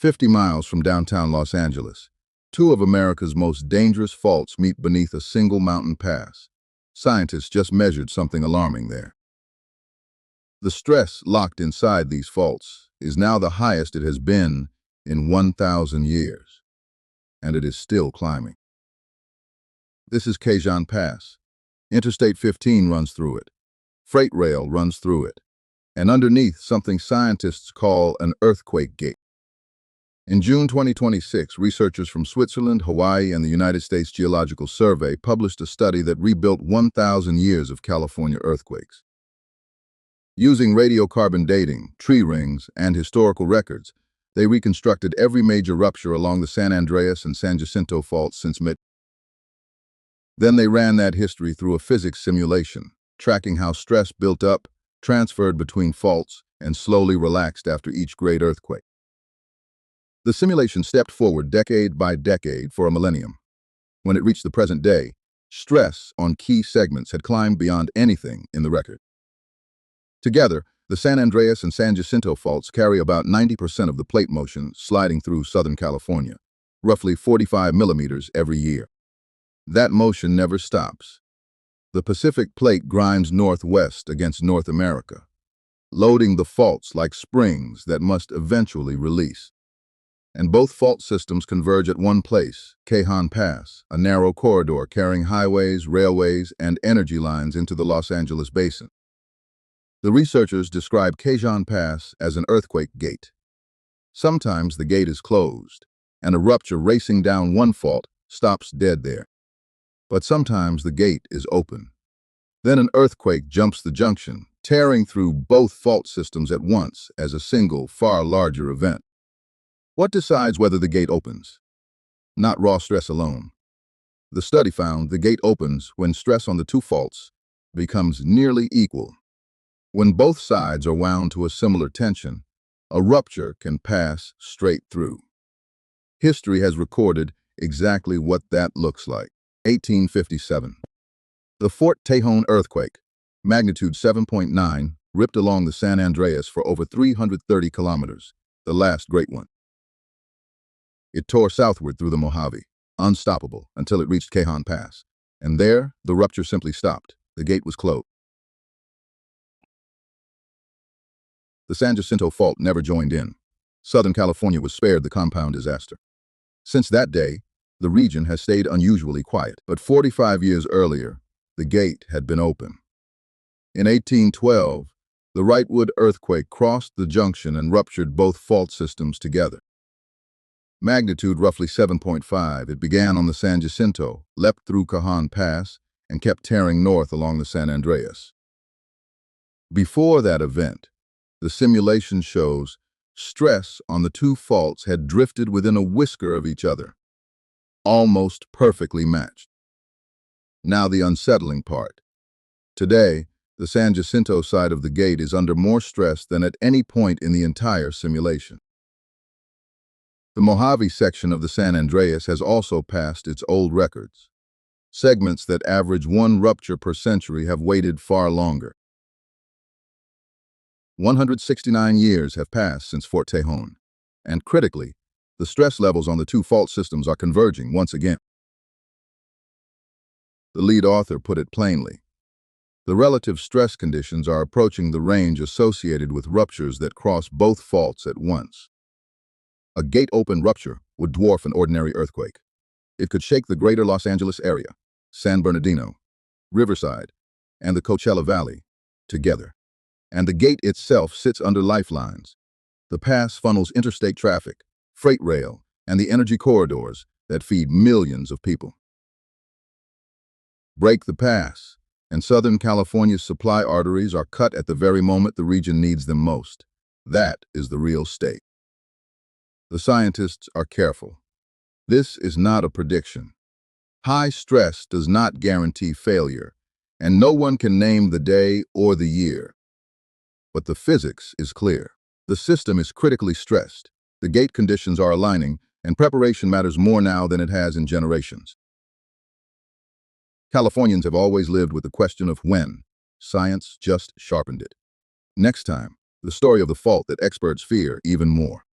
50 miles from downtown Los Angeles, two of America's most dangerous faults meet beneath a single mountain pass. Scientists just measured something alarming there. The stress locked inside these faults is now the highest it has been in 1,000 years, and it is still climbing. This is Kazan Pass. Interstate 15 runs through it. Freight rail runs through it. And underneath, something scientists call an earthquake gate. In June 2026, researchers from Switzerland, Hawaii, and the United States Geological Survey published a study that rebuilt 1,000 years of California earthquakes. Using radiocarbon dating, tree rings, and historical records, they reconstructed every major rupture along the San Andreas and San Jacinto faults since mid. Then they ran that history through a physics simulation, tracking how stress built up, transferred between faults, and slowly relaxed after each great earthquake. The simulation stepped forward decade by decade for a millennium. When it reached the present day, stress on key segments had climbed beyond anything in the record. Together, the San Andreas and San Jacinto faults carry about 90% of the plate motion sliding through Southern California, roughly 45 millimeters every year. That motion never stops. The Pacific Plate grinds northwest against North America, loading the faults like springs that must eventually release. And both fault systems converge at one place, Kazan Pass, a narrow corridor carrying highways, railways, and energy lines into the Los Angeles basin. The researchers describe Kazan Pass as an earthquake gate. Sometimes the gate is closed, and a rupture racing down one fault stops dead there. But sometimes the gate is open. Then an earthquake jumps the junction, tearing through both fault systems at once as a single, far larger event. What decides whether the gate opens? Not raw stress alone. The study found the gate opens when stress on the two faults becomes nearly equal. When both sides are wound to a similar tension, a rupture can pass straight through. History has recorded exactly what that looks like. 1857. The Fort Tejon earthquake, magnitude 7.9, ripped along the San Andreas for over 330 kilometers, the last great one. It tore southward through the Mojave, unstoppable until it reached Kazan Pass, and there the rupture simply stopped. The gate was closed. The San Jacinto fault never joined in. Southern California was spared the compound disaster. Since that day, the region has stayed unusually quiet, but 45 years earlier, the gate had been open. In 1812, the Wrightwood earthquake crossed the junction and ruptured both fault systems together. Magnitude roughly 7.5, it began on the San Jacinto, leapt through Kazan Pass, and kept tearing north along the San Andreas. Before that event, the simulation shows stress on the two faults had drifted within a whisker of each other, almost perfectly matched. Now the unsettling part. Today, the San Jacinto side of the gate is under more stress than at any point in the entire simulation. The Mojave section of the San Andreas has also passed its old records. Segments that average one rupture per century have waited far longer. 169 years have passed since Fort Tejon, and critically, the stress levels on the two fault systems are converging once again. The lead author put it plainly. The relative stress conditions are approaching the range associated with ruptures that cross both faults at once. A gate-open rupture would dwarf an ordinary earthquake. It could shake the greater Los Angeles area, San Bernardino, Riverside, and the Coachella Valley together. And the gate itself sits under lifelines. The pass funnels interstate traffic, freight rail, and the energy corridors that feed millions of people. Break the pass, and Southern California's supply arteries are cut at the very moment the region needs them most. That is the real stake. The scientists are careful. This is not a prediction. High stress does not guarantee failure, and no one can name the day or the year. But the physics is clear. The system is critically stressed. The gate conditions are aligning, and preparation matters more now than it has in generations. Californians have always lived with the question of when. Science just sharpened it. Next time, the story of the fault that experts fear even more.